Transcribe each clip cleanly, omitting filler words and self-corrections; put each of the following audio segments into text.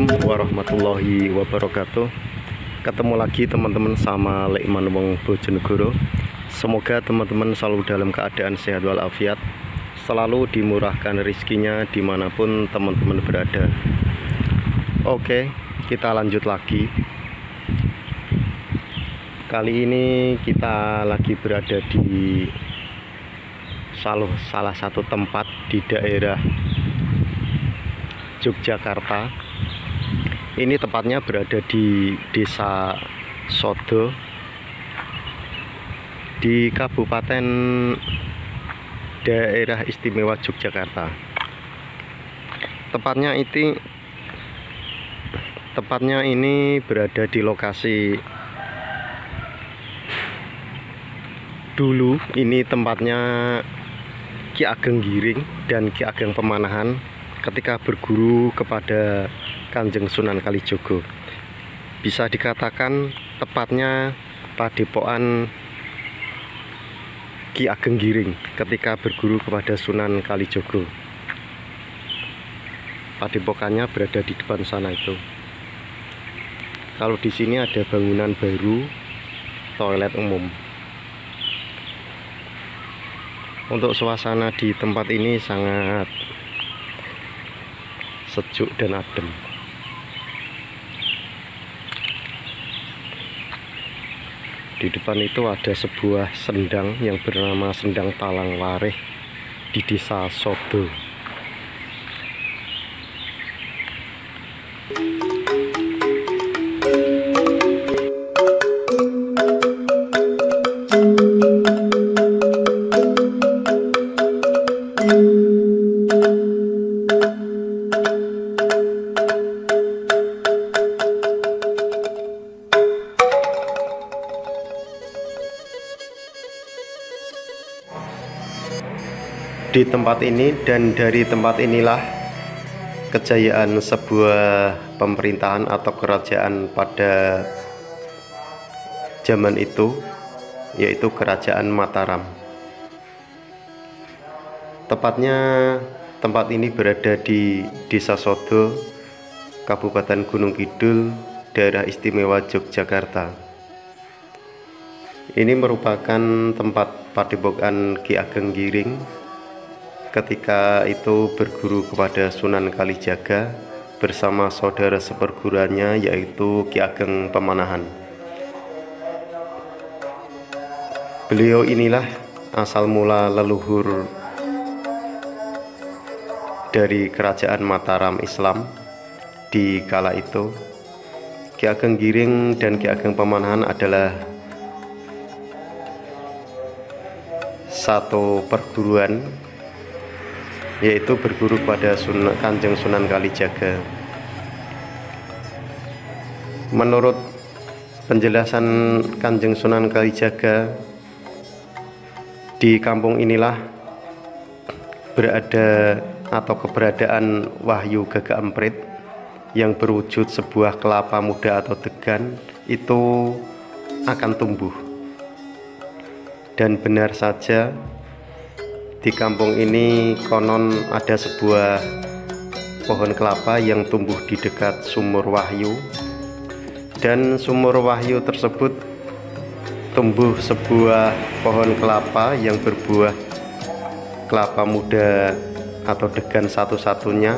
Assalamualaikum warahmatullahi wabarakatuh. Ketemu lagi teman-teman sama Lekman Wong Bojonegoro. Semoga teman-teman selalu dalam keadaan sehat walafiat, selalu dimurahkan rezekinya dimanapun teman-teman berada. Oke, kita lanjut lagi. Kali ini kita lagi berada di salah satu tempat di daerah Yogyakarta. Ini tepatnya berada di Desa Sodo di Kabupaten Daerah Istimewa Yogyakarta. Tepatnya ini berada di lokasi dulu ini tempatnya Ki Ageng Giring dan Ki Ageng Pemanahan ketika berguru kepada Kanjeng Sunan Kalijogo. Bisa dikatakan tepatnya padepokan Ki Ageng Giring ketika berguru kepada Sunan Kalijogo. Padepokannya berada di depan sana itu. Kalau di sini ada bangunan baru, toilet umum. Untuk suasana di tempat ini sangat sejuk dan adem. Di depan itu ada sebuah sendang yang bernama Sendang Talang Wareh di Desa Sodo. Di tempat ini dan dari tempat inilah kejayaan sebuah pemerintahan atau kerajaan pada zaman itu, yaitu Kerajaan Mataram. Tepatnya tempat ini berada di Desa Sodo, Kabupaten Gunung Kidul, Daerah Istimewa Yogyakarta. Ini merupakan tempat padepokan Ki Ageng Giring ketika itu berguru kepada Sunan Kalijaga bersama saudara seperguruannya yaitu Ki Ageng Pemanahan. Beliau inilah asal mula leluhur dari Kerajaan Mataram Islam di kala itu. Ki Ageng Giring dan Ki Ageng Pemanahan adalah satu perguruan, yaitu berguru pada Kanjeng Sunan Kalijaga. Menurut penjelasan Kanjeng Sunan Kalijaga, di kampung inilah berada atau keberadaan Wahyu Gagak Emprit yang berwujud sebuah kelapa muda atau degan itu akan tumbuh. Dan benar saja, di kampung ini konon ada sebuah pohon kelapa yang tumbuh di dekat sumur Wahyu, dan sumur Wahyu tersebut tumbuh sebuah pohon kelapa yang berbuah kelapa muda atau degan satu-satunya,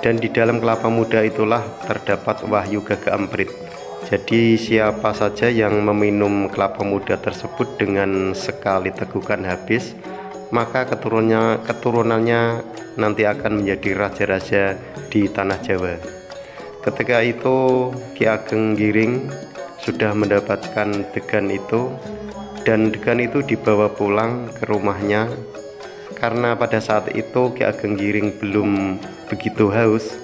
dan di dalam kelapa muda itulah terdapat Wahyu Gagak Emprit. Jadi siapa saja yang meminum kelapa muda tersebut dengan sekali tegukan habis, maka keturunannya nanti akan menjadi raja-raja di tanah Jawa. Ketika itu Ki Ageng Giring sudah mendapatkan degan itu, dan degan itu dibawa pulang ke rumahnya karena pada saat itu Ki Ageng Giring belum begitu haus.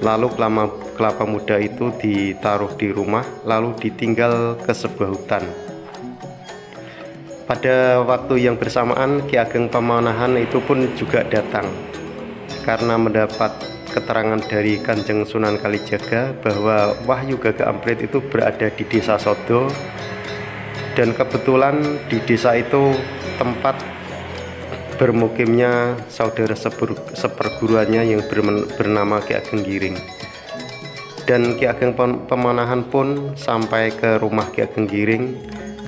Lalu kelapa muda itu ditaruh di rumah, lalu ditinggal ke sebuah hutan. Pada waktu yang bersamaan Ki Ageng Pemanahan itu pun juga datang karena mendapat keterangan dari Kanjeng Sunan Kalijaga bahwa Wahyu Gagak Emprit itu berada di Desa Sodo, dan kebetulan di desa itu tempat bermukimnya saudara seperguruannya yang bernama Ki Ageng Giring. Dan Ki Ageng Pemanahan pun sampai ke rumah Ki Ageng Giring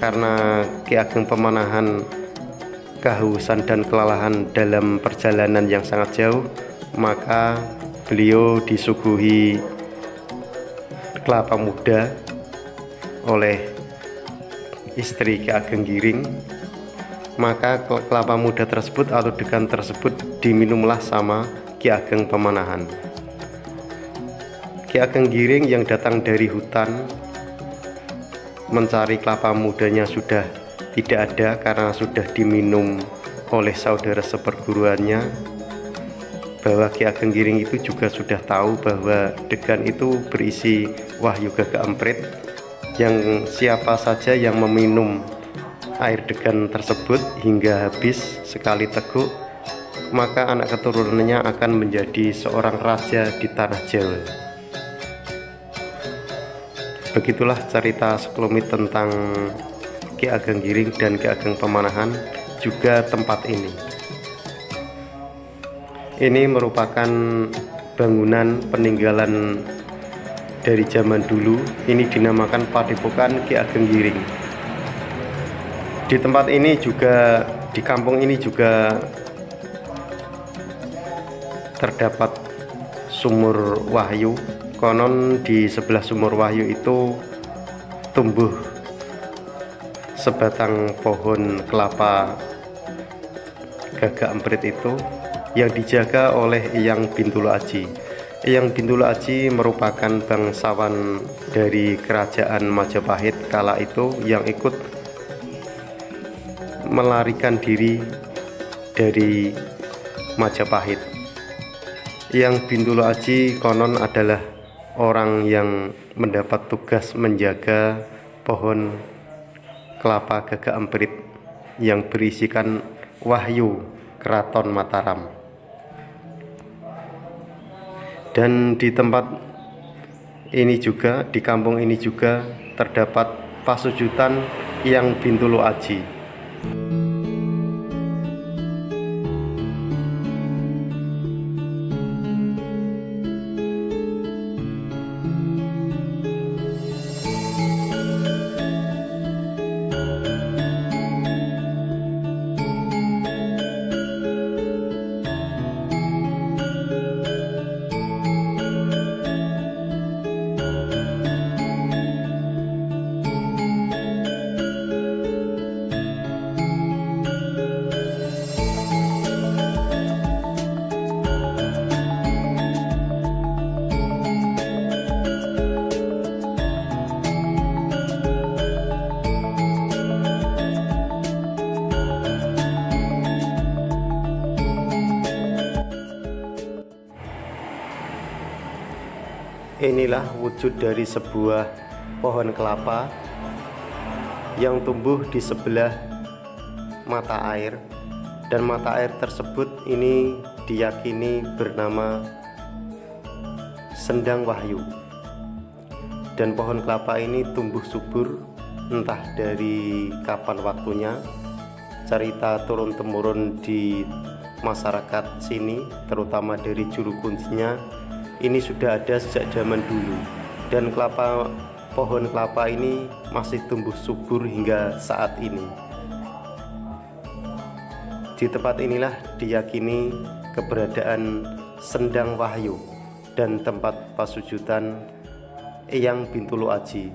karena Ki Ageng Pemanahan kehausan dan kelelahan dalam perjalanan yang sangat jauh, maka beliau disuguhi kelapa muda oleh istri Ki Ageng Giring. Maka kelapa muda tersebut atau degan tersebut diminumlah sama Ki Ageng Pemanahan. Ki Ageng Giring yang datang dari hutan mencari kelapa mudanya sudah tidak ada karena sudah diminum oleh saudara seperguruannya, bahwa Ki Ageng Giring itu juga sudah tahu bahwa degan itu berisi wahyu Gagak Emprit, yang siapa saja yang meminum air degan tersebut hingga habis sekali teguk, maka anak keturunannya akan menjadi seorang raja di tanah Jawa. Begitulah cerita sekelumit tentang Ki Ageng Giring dan Ki Ageng Pemanahan, juga tempat ini. Ini merupakan bangunan peninggalan dari zaman dulu. Ini dinamakan Padepokan Ki Ageng Giring. Di tempat ini juga, di kampung ini juga terdapat sumur wahyu. Konon di sebelah sumur wahyu itu tumbuh sebatang pohon kelapa Gagak Emprit itu yang dijaga oleh Eyang Bintulu Aji. Eyang Bintulu Aji merupakan bangsawan dari kerajaan Majapahit kala itu yang ikut melarikan diri dari Majapahit. Eyang Bintulu Aji konon adalah orang yang mendapat tugas menjaga pohon kelapa Gagak Emprit yang berisikan wahyu Keraton Mataram. Dan di tempat ini juga, di kampung ini juga terdapat pasujutan Eyang Bintulu Aji. Inilah wujud dari sebuah pohon kelapa yang tumbuh di sebelah mata air, dan mata air tersebut ini diyakini bernama Sendang Wahyu. Dan pohon kelapa ini tumbuh subur, entah dari kapan waktunya. Cerita turun-temurun di masyarakat sini, terutama dari juru kuncinya, ini sudah ada sejak zaman dulu, dan pohon kelapa ini masih tumbuh subur hingga saat ini. Di tempat inilah diyakini keberadaan Sendang Wahyu dan tempat pasujudan Eyang Bintulu Aji.